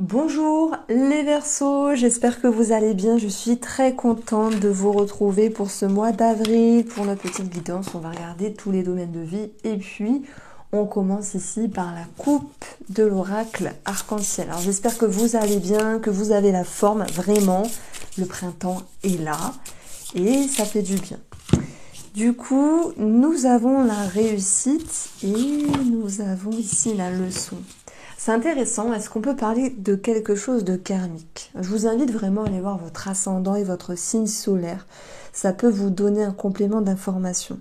Bonjour les Verseaux, j'espère que vous allez bien. Je suis très contente de vous retrouver pour ce mois d'avril. Pour notre petite guidance, on va regarder tous les domaines de vie. Et puis, on commence ici par la coupe de l'oracle arc-en-ciel. Alors j'espère que vous allez bien, que vous avez la forme. Vraiment, le printemps est là et ça fait du bien. Du coup, nous avons la réussite et nous avons ici la leçon. C'est intéressant, est-ce qu'on peut parler de quelque chose de karmique? Je vous invite vraiment à aller voir votre ascendant et votre signe solaire. Ça peut vous donner un complément d'information.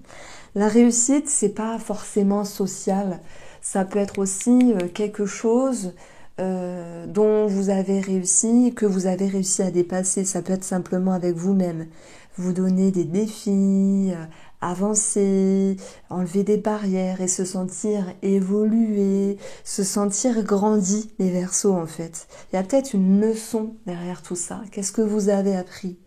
La réussite, c'est pas forcément social. Ça peut être aussi quelque chose dont vous avez réussi, que vous avez réussi à dépasser. Ça peut être simplement avec vous-même. Vous donner des défis, avancer, enlever des barrières et se sentir évoluer, se sentir grandi, les Verseaux en fait. Il y a peut-être une leçon derrière tout ça. Qu'est-ce que vous avez appris?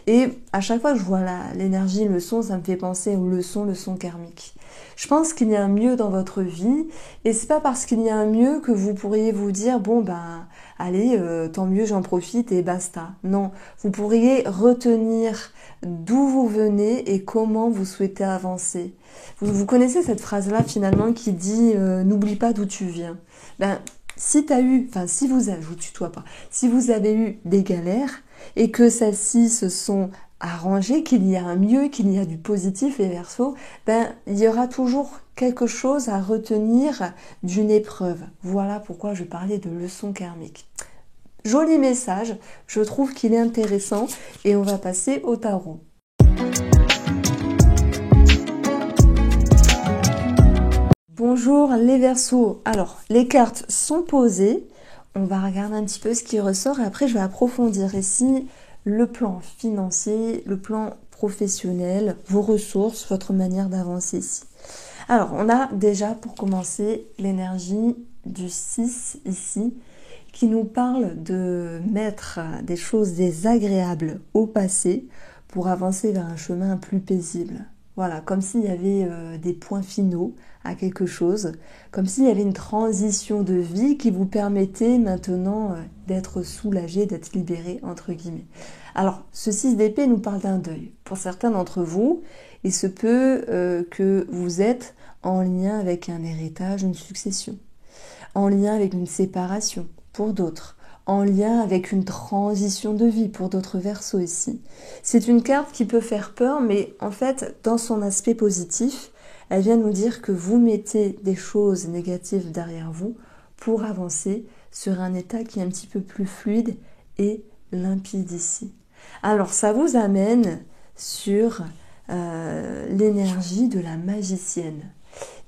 Et à chaque fois que je vois l'énergie leçon, ça me fait penser aux leçons karmiques. Je pense qu'il y a un mieux dans votre vie et c'est pas parce qu'il y a un mieux que vous pourriez vous dire bon ben allez tant mieux j'en profite et basta. Non, vous pourriez retenir d'où vous venez et comment vous souhaitez avancer. Vous connaissez cette phrase-là finalement qui dit n'oublie pas d'où tu viens. Ben si je vous tutoie pas, si vous avez eu des galères et que celles-ci se sont arrangées, qu'il y a un mieux, qu'il y a du positif les Verseaux, ben il y aura toujours quelque chose à retenir d'une épreuve. Voilà pourquoi je parlais de leçon karmique. Joli message, je trouve qu'il est intéressant et on va passer au tarot. Bonjour les Verseaux. Alors, les cartes sont posées. On va regarder un petit peu ce qui ressort et après je vais approfondir ici le plan financier, le plan professionnel, vos ressources, votre manière d'avancer ici. Alors, on a déjà pour commencer l'énergie du 6 ici qui nous parle de mettre des choses désagréables au passé pour avancer vers un chemin plus paisible. Voilà, comme s'il y avait des points finaux à quelque chose, comme s'il y avait une transition de vie qui vous permettait maintenant d'être soulagé, d'être libéré, entre guillemets. Alors, ce 6 d'épée nous parle d'un deuil. Pour certains d'entre vous, il se peut que vous êtes en lien avec un héritage, une succession, en lien avec une séparation pour d'autres, en lien avec une transition de vie pour d'autres Verseaux ici. C'est une carte qui peut faire peur, mais en fait, dans son aspect positif, elle vient nous dire que vous mettez des choses négatives derrière vous pour avancer sur un état qui est un petit peu plus fluide et limpide ici. Alors, ça vous amène sur l'énergie de la magicienne.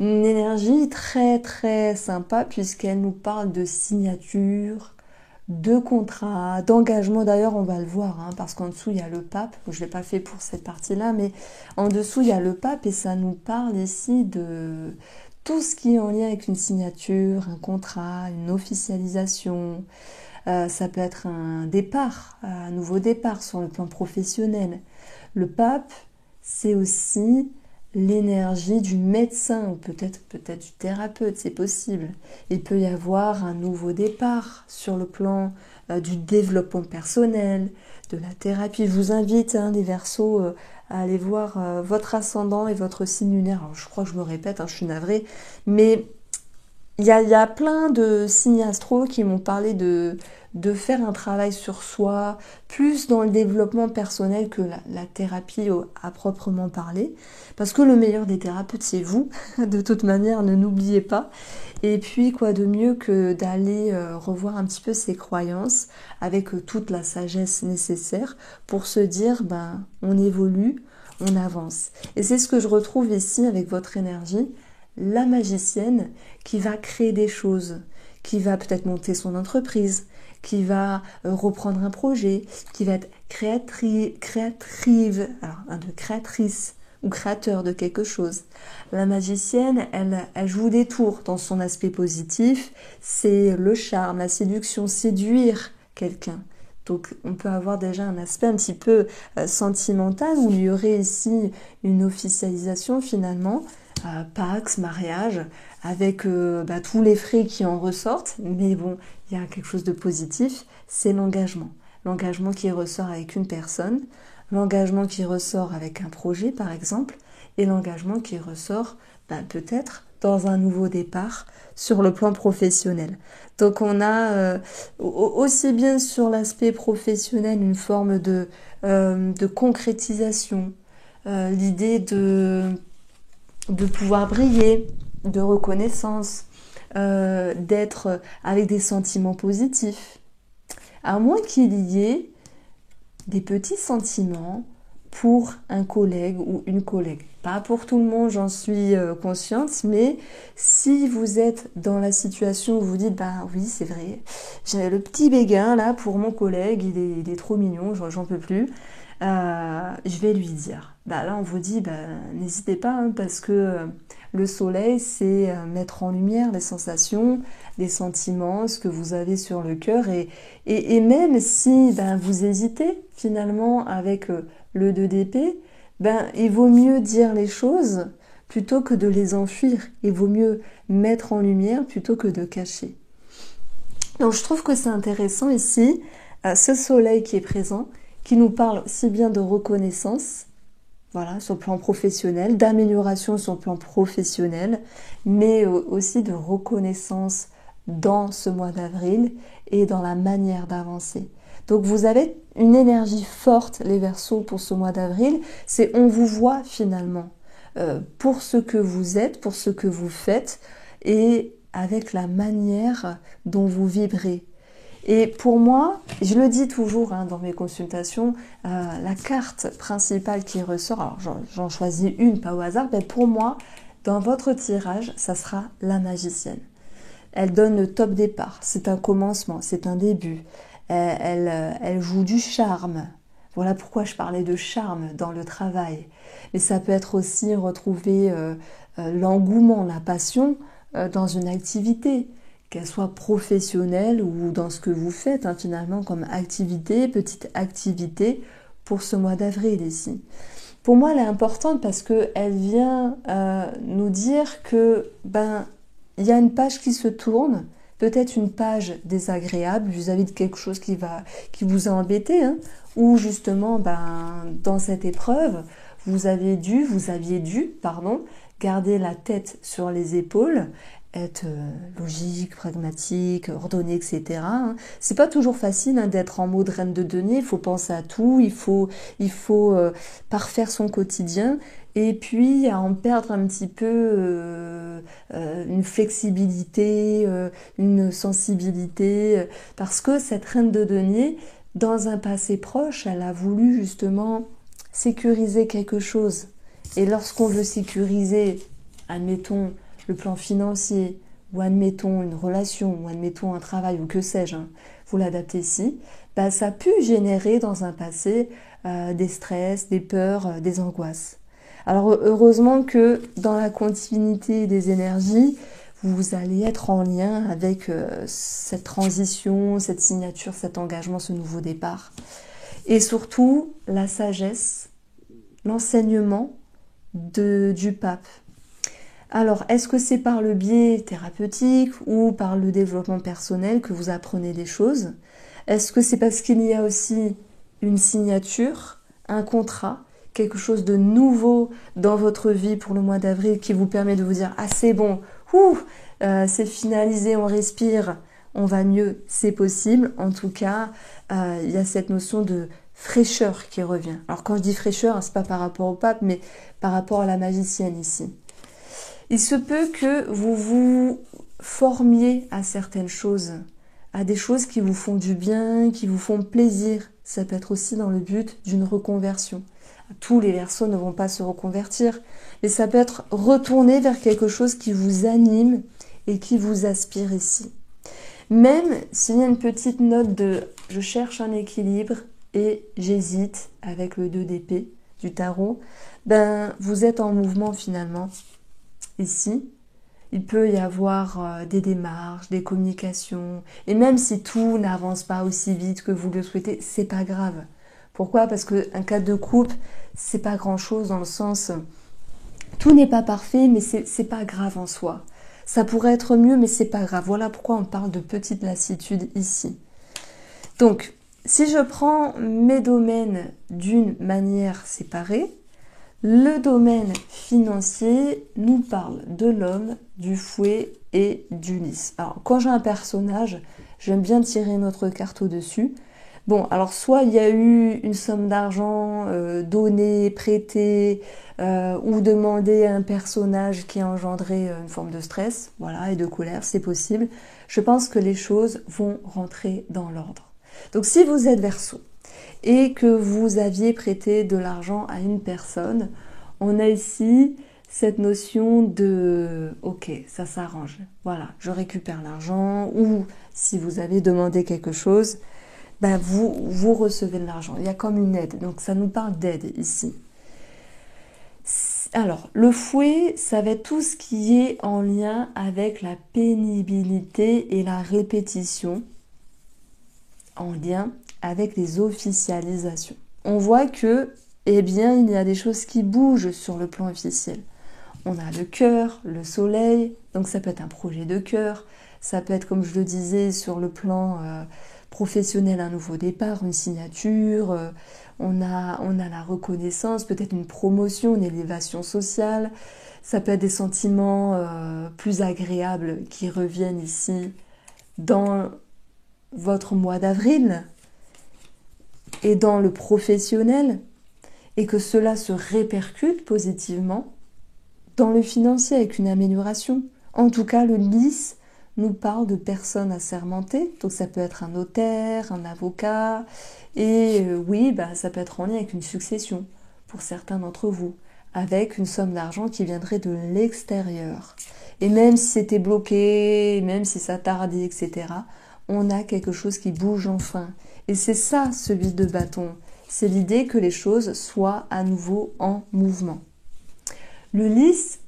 Une énergie très très sympa puisqu'elle nous parle de signature, de contrat, d'engagement. D'ailleurs, on va le voir parce qu'en dessous, il y a le pape. Je ne l'ai pas fait pour cette partie-là, mais en dessous, il y a le pape et ça nous parle ici de tout ce qui est en lien avec une signature, un contrat, une officialisation. Ça peut être un départ, un nouveau départ sur le plan professionnel. Le pape, c'est aussi l'énergie du médecin ou peut-être du thérapeute, c'est possible. Il peut y avoir un nouveau départ sur le plan du développement personnel, de la thérapie. Je vous invite, les Verseaux, à aller voir votre ascendant et votre signe lunaire. Alors, je crois que je me répète, je suis navrée, mais il y a plein de signes astro qui m'ont parlé de faire un travail sur soi, plus dans le développement personnel que la thérapie à proprement parler. Parce que le meilleur des thérapeutes, c'est vous. De toute manière, ne l'oubliez pas. Et puis, quoi de mieux que d'aller revoir un petit peu ses croyances avec toute la sagesse nécessaire pour se dire, on évolue, on avance. Et c'est ce que je retrouve ici avec votre énergie. La magicienne qui va créer des choses, qui va peut-être monter son entreprise, qui va reprendre un projet, qui va être créatrice ou créateur de quelque chose. La magicienne, elle joue des tours dans son aspect positif, c'est le charme, la séduction, séduire quelqu'un. Donc on peut avoir déjà un aspect un petit peu sentimental où il y aurait ici une officialisation finalement, Pax, mariage, avec tous les frais qui en ressortent. Mais bon, il y a quelque chose de positif, c'est l'engagement. L'engagement qui ressort avec une personne, l'engagement qui ressort avec un projet par exemple, et l'engagement qui ressort peut-être dans un nouveau départ sur le plan professionnel. Donc on a aussi bien sur l'aspect professionnel une forme de concrétisation, l'idée de pouvoir briller, de reconnaissance, d'être avec des sentiments positifs. À moins qu'il y ait des petits sentiments pour un collègue ou une collègue. Pas pour tout le monde, j'en suis consciente, mais si vous êtes dans la situation où vous dites, bah oui, c'est vrai, j'ai le petit béguin là pour mon collègue, il est trop mignon, j'en peux plus, je vais lui dire. Bah là, on vous dit, n'hésitez pas, hein, parce que le soleil, c'est mettre en lumière les sensations, les sentiments, ce que vous avez sur le cœur, et même si vous hésitez finalement avec le 2 d'épée, il vaut mieux dire les choses plutôt que de les enfuir. Il vaut mieux mettre en lumière plutôt que de cacher. Donc je trouve que c'est intéressant ici, ce soleil qui est présent, qui nous parle si bien de reconnaissance, voilà, sur le plan professionnel, d'amélioration sur le plan professionnel, mais aussi de reconnaissance dans ce mois d'avril et dans la manière d'avancer. Donc vous avez une énergie forte, les Verseaux, pour ce mois d'avril. C'est on vous voit finalement pour ce que vous êtes, pour ce que vous faites et avec la manière dont vous vibrez. Et pour moi, je le dis toujours dans mes consultations, la carte principale qui ressort, alors j'en choisis une, pas au hasard, mais pour moi, dans votre tirage, ça sera la magicienne. Elle donne le top départ, c'est un commencement, c'est un début. Elle joue du charme. Voilà pourquoi je parlais de charme dans le travail. Mais ça peut être aussi retrouver l'engouement, la passion dans une activité, qu'elle soit professionnelle ou dans ce que vous faites finalement comme activité, petite activité pour ce mois d'avril ici. Pour moi, elle est importante parce qu'elle vient nous dire que il y a une page qui se tourne, peut-être une page désagréable vis-à-vis de quelque chose qui vous a embêté, ou justement dans cette épreuve, vous aviez dû, garder la tête sur les épaules, être logique, pragmatique, ordonné, etc. C'est pas toujours facile d'être en mode reine de denier, il faut penser à tout, il faut parfaire son quotidien, et puis à en perdre un petit peu une flexibilité, une sensibilité, parce que cette reine de denier, dans un passé proche, elle a voulu justement sécuriser quelque chose. Et lorsqu'on veut sécuriser, admettons, le plan financier, ou admettons une relation, ou admettons un travail, ou que sais-je, vous l'adaptez ici, ça a pu générer dans un passé des stress, des peurs, des angoisses. Alors heureusement que dans la continuité des énergies, vous allez être en lien avec cette transition, cette signature, cet engagement, ce nouveau départ. Et surtout, la sagesse, l'enseignement du pape. Alors, est-ce que c'est par le biais thérapeutique ou par le développement personnel que vous apprenez des choses? Est-ce que c'est parce qu'il y a aussi une signature, un contrat, quelque chose de nouveau dans votre vie pour le mois d'avril qui vous permet de vous dire « Ah, c'est bon, c'est finalisé, on respire, on va mieux, c'est possible ». En tout cas, il y a cette notion de fraîcheur qui revient. Alors quand je dis fraîcheur, c'est pas par rapport au pape, mais par rapport à la magicienne ici. Il se peut que vous vous formiez à certaines choses, à des choses qui vous font du bien, qui vous font plaisir. Ça peut être aussi dans le but d'une reconversion. Tous les Verseaux ne vont pas se reconvertir, mais ça peut être retourner vers quelque chose qui vous anime et qui vous aspire ici. Même s'il y a une petite note de « je cherche un équilibre et j'hésite » avec le 2 d'épée du tarot, vous êtes en mouvement finalement. Ici, il peut y avoir des démarches, des communications, et même si tout n'avance pas aussi vite que vous le souhaitez, c'est pas grave. Pourquoi? Parce qu'un cas de couple, c'est pas grand chose dans le sens, tout n'est pas parfait, mais c'est pas grave en soi. Ça pourrait être mieux, mais c'est pas grave. Voilà pourquoi on parle de petite lassitude ici. Donc, si je prends mes domaines d'une manière séparée, le domaine financier nous parle de l'homme, du fouet et du lys. Alors, quand j'ai un personnage, j'aime bien tirer notre carte au-dessus. Bon, alors soit il y a eu une somme d'argent donnée, prêtée ou demandée à un personnage qui a engendré une forme de stress, voilà, et de colère, c'est possible. Je pense que les choses vont rentrer dans l'ordre. Donc si vous êtes Verseau et que vous aviez prêté de l'argent à une personne, on a ici cette notion de « ok, ça s'arrange, voilà, je récupère l'argent » ou si vous avez demandé quelque chose, ben vous recevez de l'argent. Il y a comme une aide, donc ça nous parle d'aide ici. Alors, le fouet, ça va être tout ce qui est en lien avec la pénibilité et la répétition, en lien avec les officialisations. On voit que, eh bien, il y a des choses qui bougent sur le plan officiel. On a le cœur, le soleil, donc ça peut être un projet de cœur, ça peut être, comme je le disais, sur le plan professionnel, un nouveau départ, une signature, on a la reconnaissance, peut-être une promotion, une élévation sociale, ça peut être des sentiments plus agréables qui reviennent ici dans votre mois d'avril et dans le professionnel, et que cela se répercute positivement dans le financier avec une amélioration. En tout cas, le lys nous parle de personnes assermentées, donc ça peut être un notaire, un avocat, et oui, ça peut être en lien avec une succession pour certains d'entre vous, avec une somme d'argent qui viendrait de l'extérieur. Et même si c'était bloqué, même si ça tardait, etc., on a quelque chose qui bouge enfin. Et c'est ça, ce 8 de bâton. C'est l'idée que les choses soient à nouveau en mouvement. Le lys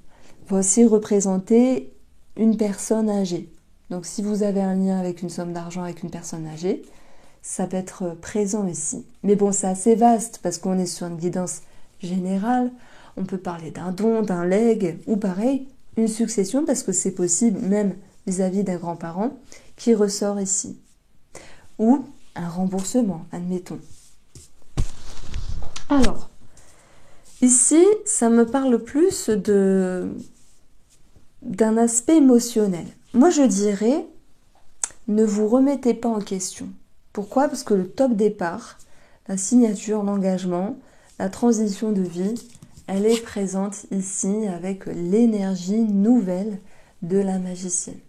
va aussi représenter une personne âgée. Donc si vous avez un lien avec une somme d'argent avec une personne âgée, ça peut être présent ici. Mais bon, c'est assez vaste parce qu'on est sur une guidance générale. On peut parler d'un don, d'un legs, ou pareil, une succession, parce que c'est possible même vis-à-vis d'un grand-parent qui ressort ici. Ou un remboursement, admettons. Alors, ici, ça me parle plus d'un aspect émotionnel. Moi, je dirais, ne vous remettez pas en question. Pourquoi? Parce que le top départ, la signature, l'engagement, la transition de vie, elle est présente ici avec l'énergie nouvelle de la magicienne.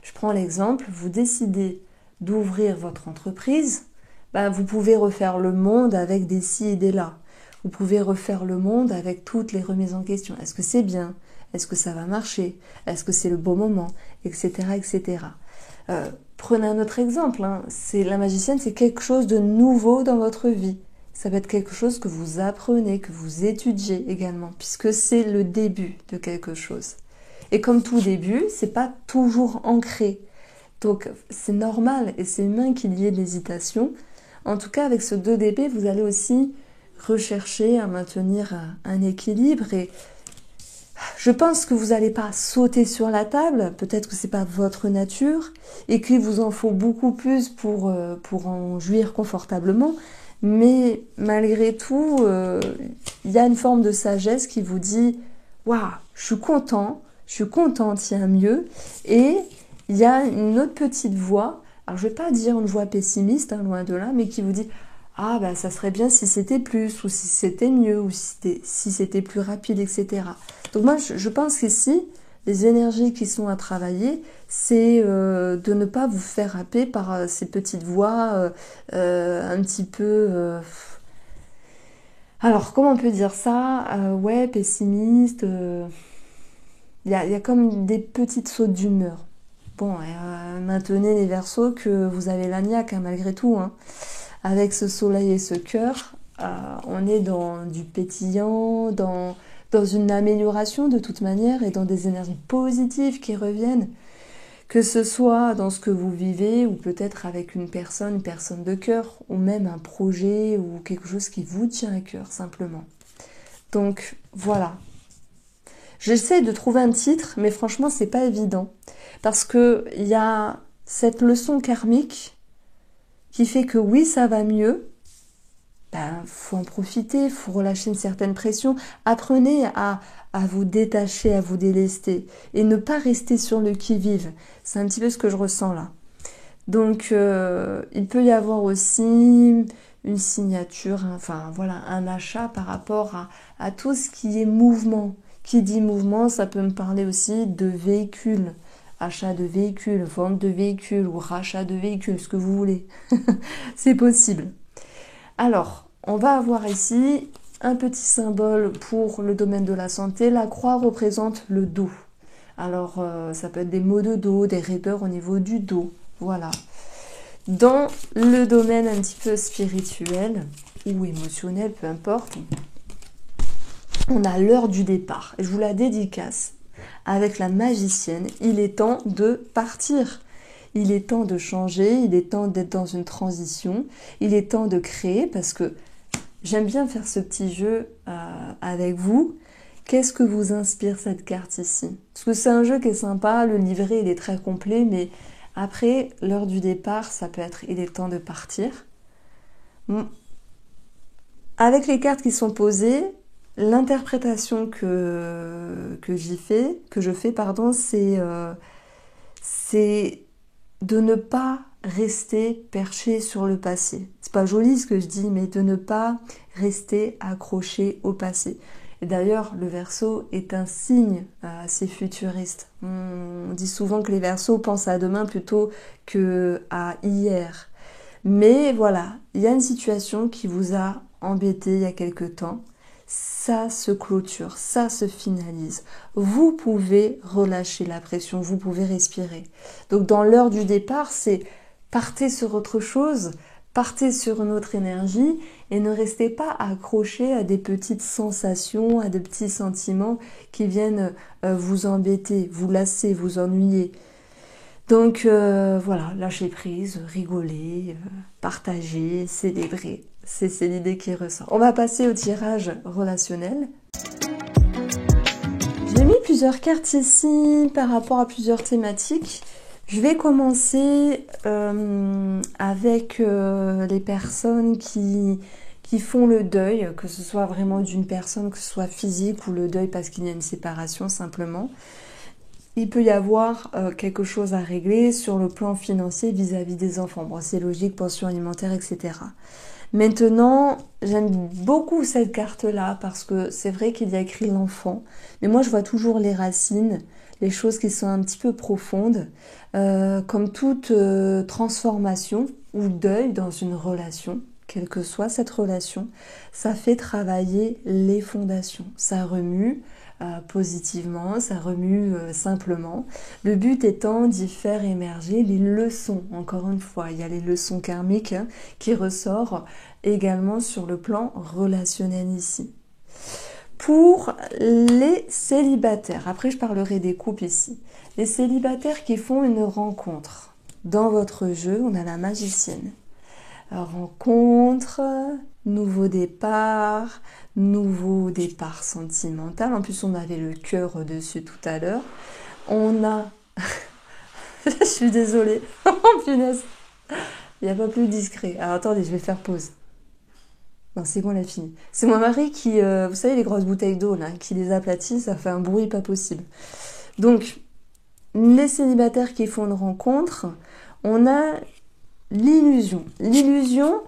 Je prends l'exemple, vous décidez d'ouvrir votre entreprise, vous pouvez refaire le monde avec des ci et des là. Vous pouvez refaire le monde avec toutes les remises en question. Est-ce que c'est bien? Est-ce que ça va marcher? Est-ce que c'est le bon moment? Etc. etc. Prenez un autre exemple. La magicienne, c'est quelque chose de nouveau dans votre vie. Ça peut être quelque chose que vous apprenez, que vous étudiez également, puisque c'est le début de quelque chose. Et comme tout début, c'est pas toujours ancré. Donc c'est normal et c'est humain qu'il y ait de l'hésitation. En tout cas, avec ce 2 d'épée, vous allez aussi rechercher à maintenir un équilibre, et je pense que vous n'allez pas sauter sur la table, peut-être que c'est pas votre nature et qu'il vous en faut beaucoup plus pour en jouir confortablement, mais malgré tout, il y a une forme de sagesse qui vous dit « Waouh, je suis contente, il y a mieux », et il y a une autre petite voix, alors je ne vais pas dire une voix pessimiste, loin de là, mais qui vous dit « Ah, ça serait bien si c'était plus, ou si c'était mieux, ou si c'était plus rapide, etc. » Donc moi, je pense qu'ici, les énergies qui sont à travailler, c'est de ne pas vous faire happer par ces petites voix un petit peu... Alors, comment on peut dire ça? Ouais, pessimiste. Il y a comme des petites sautes d'humeur. Bon, maintenez les Verseaux que vous avez la niaque, malgré tout. Avec ce soleil et ce cœur, on est dans du pétillant, dans une amélioration de toute manière, et dans des énergies positives qui reviennent, que ce soit dans ce que vous vivez, ou peut-être avec une personne de cœur, ou même un projet, ou quelque chose qui vous tient à cœur, simplement. Donc, voilà. J'essaie de trouver un titre, mais franchement, c'est pas évident. Parce que il y a cette leçon karmique qui fait que oui, ça va mieux. Ben, faut en profiter, faut relâcher une certaine pression. Apprenez à vous détacher, à vous délester et ne pas rester sur le qui-vive. C'est un petit peu ce que je ressens là. Donc, il peut y avoir aussi une signature, enfin voilà, un achat par rapport à tout ce qui est mouvement. Qui dit mouvement, ça peut me parler aussi de véhicules, achat de véhicules, vente de véhicules ou rachat de véhicules, ce que vous voulez. C'est possible. Alors, on va avoir ici un petit symbole pour le domaine de la santé. La croix représente le dos. Alors, ça peut être des maux de dos, des raideurs au niveau du dos. Voilà. Dans le domaine un petit peu spirituel ou émotionnel, peu importe, on a l'heure du départ. Et je vous la dédicace avec la magicienne. Il est temps de partir. Il est temps de changer. Il est temps d'être dans une transition. Il est temps de créer parce que j'aime bien faire ce petit jeu avec vous. Qu'est-ce que vous inspire cette carte ici? Parce que c'est un jeu qui est sympa. Le livret, il est très complet. Mais après, l'heure du départ, ça peut être il est temps de partir. Avec les cartes qui sont posées, l'interprétation que je fais, c'est de ne pas rester perché sur le passé. C'est pas joli ce que je dis, mais de ne pas rester accroché au passé. Et d'ailleurs, le Verseau est un signe assez futuriste. On dit souvent que les Verseaux pensent à demain plutôt que à hier. Mais voilà, il y a une situation qui vous a embêté il y a quelque temps. Ça se clôture, ça se finalise. Vous pouvez relâcher la pression, vous pouvez respirer. Donc dans l'heure du départ, c'est partez sur autre chose, partez sur une autre énergie et ne restez pas accroché à des petites sensations, à des petits sentiments qui viennent vous embêter, vous lasser, vous ennuyer. Donc voilà, lâcher prise, rigoler, partager, célébrer. C'est l'idée qui ressort. On va passer au tirage relationnel. J'ai mis plusieurs cartes ici par rapport à plusieurs thématiques. Je vais commencer avec les personnes qui font le deuil, que ce soit vraiment d'une personne, que ce soit physique ou le deuil parce qu'il y a une séparation simplement. Il peut y avoir quelque chose à régler sur le plan financier vis-à-vis des enfants. Bon, c'est logique, pension alimentaire, etc. Maintenant, j'aime beaucoup cette carte-là parce que c'est vrai qu'il y a écrit l'enfant. Mais moi, je vois toujours les racines, les choses qui sont un petit peu profondes. Comme toute transformation ou deuil dans une relation, quelle que soit cette relation, ça fait travailler les fondations. Ça remue positivement, ça remue simplement. Le but étant d'y faire émerger les leçons. Encore une fois, il y a les leçons karmiques qui ressortent également sur le plan relationnel ici. Pour les célibataires, après je parlerai des couples ici, les célibataires qui font une rencontre. Dans votre jeu, on a la magicienne. Rencontre, nouveau départ sentimental. En plus, on avait le cœur au-dessus tout à l'heure. On a... Je suis désolée. Oh punaise. Il n'y a pas plus discret. Alors attendez, je vais faire pause. Non, c'est bon, elle a fini. C'est mon mari qui, vous savez, les grosses bouteilles d'eau, là, qui les aplatit, ça fait un bruit pas possible. Donc, les célibataires qui font une rencontre, on a l'illusion. L'illusion,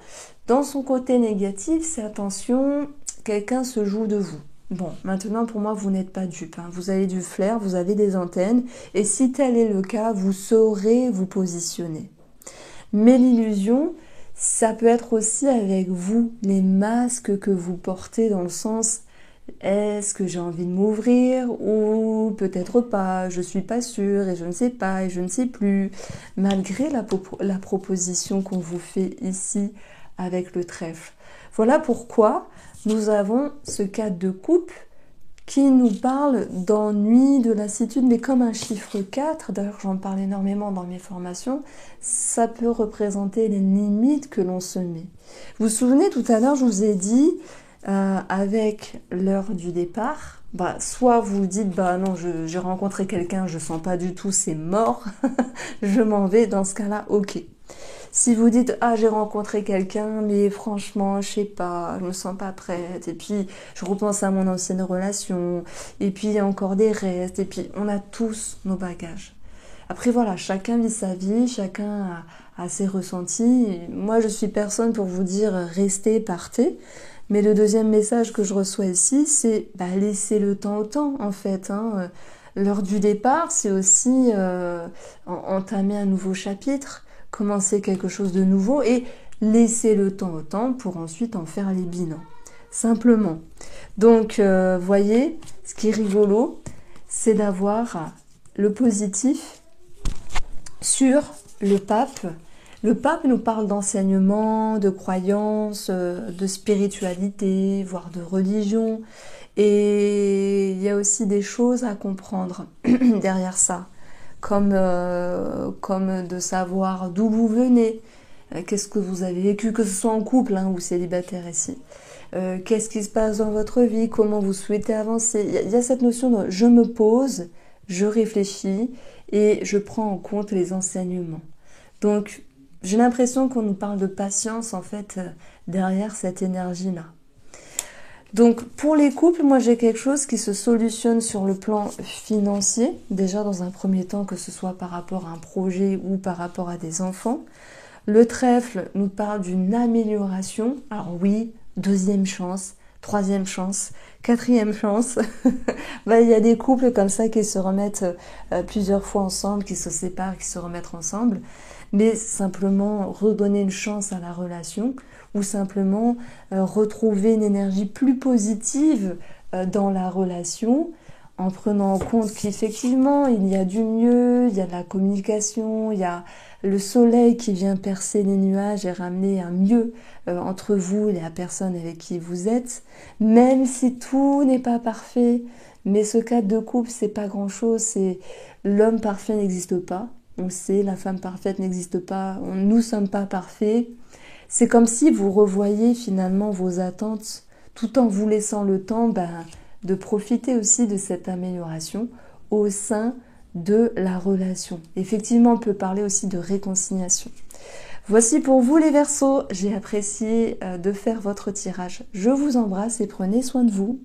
dans son côté négatif, c'est attention, quelqu'un se joue de vous. Bon, maintenant, pour moi, vous n'êtes pas dupe. Hein. Vous avez du flair, vous avez des antennes, et si tel est le cas, vous saurez vous positionner. Mais l'illusion, ça peut être aussi avec vous, les masques que vous portez dans le sens est-ce que j'ai envie de m'ouvrir ou peut-être pas, je suis pas sûre et je ne sais pas et je ne sais plus. Malgré la proposition qu'on vous fait ici avec le trèfle. Voilà pourquoi nous avons ce cadre de couple qui nous parle d'ennui, de lassitude, mais comme un chiffre 4, d'ailleurs j'en parle énormément dans mes formations, ça peut représenter les limites que l'on se met. Vous vous souvenez, tout à l'heure, je vous ai dit, avec l'heure du départ, bah, soit vous dites, bah non, j'ai rencontré quelqu'un, je sens pas du tout, c'est mort, je m'en vais, dans ce cas-là, ok. Si vous dites, ah, j'ai rencontré quelqu'un, mais franchement, je sais pas, je me sens pas prête, et puis je repense à mon ancienne relation, et puis il y a encore des restes, et puis on a tous nos bagages. Après voilà, chacun vit sa vie, chacun a ses ressentis. Moi, je suis personne pour vous dire restez, partez. Mais le deuxième message que je reçois ici, c'est bah, laisser le temps au temps, en fait. Hein. L'heure du départ, c'est aussi entamer un nouveau chapitre, commencer quelque chose de nouveau et laisser le temps au temps pour ensuite en faire les bilans. Simplement. Donc, voyez, ce qui est rigolo, c'est d'avoir le positif sur le pape. Le pape nous parle d'enseignement, de croyance, de spiritualité, voire de religion. Et il y a aussi des choses à comprendre derrière ça, comme de savoir d'où vous venez, qu'est-ce que vous avez vécu, que ce soit en couple hein, ou célibataire ici. Qu'est-ce qui se passe dans votre vie, comment vous souhaitez avancer. Il y a cette notion de je me pose, je réfléchis et je prends en compte les enseignements. Donc, j'ai l'impression qu'on nous parle de patience, en fait, derrière cette énergie-là. Donc, pour les couples, moi, j'ai quelque chose qui se solutionne sur le plan financier. Déjà, dans un premier temps, que ce soit par rapport à un projet ou par rapport à des enfants. Le trèfle nous parle d'une amélioration. Alors oui, deuxième chance, troisième chance, quatrième chance. Ben, il y a des couples comme ça qui se remettent plusieurs fois ensemble, qui se séparent, qui se remettent ensemble. Mais simplement redonner une chance à la relation ou simplement retrouver une énergie plus positive dans la relation en prenant en compte qu'effectivement il y a du mieux, il y a de la communication, il y a le soleil qui vient percer les nuages et ramener un mieux entre vous et la personne avec qui vous êtes, même si tout n'est pas parfait. Mais ce cadre de couple, c'est pas grand-chose, c'est l'homme parfait n'existe pas. On le sait, la femme parfaite n'existe pas, nous ne sommes pas parfaits. C'est comme si vous revoyiez finalement vos attentes tout en vous laissant le temps de profiter aussi de cette amélioration au sein de la relation. Effectivement, on peut parler aussi de réconciliation. Voici pour vous les Verseaux, j'ai apprécié de faire votre tirage. Je vous embrasse et prenez soin de vous.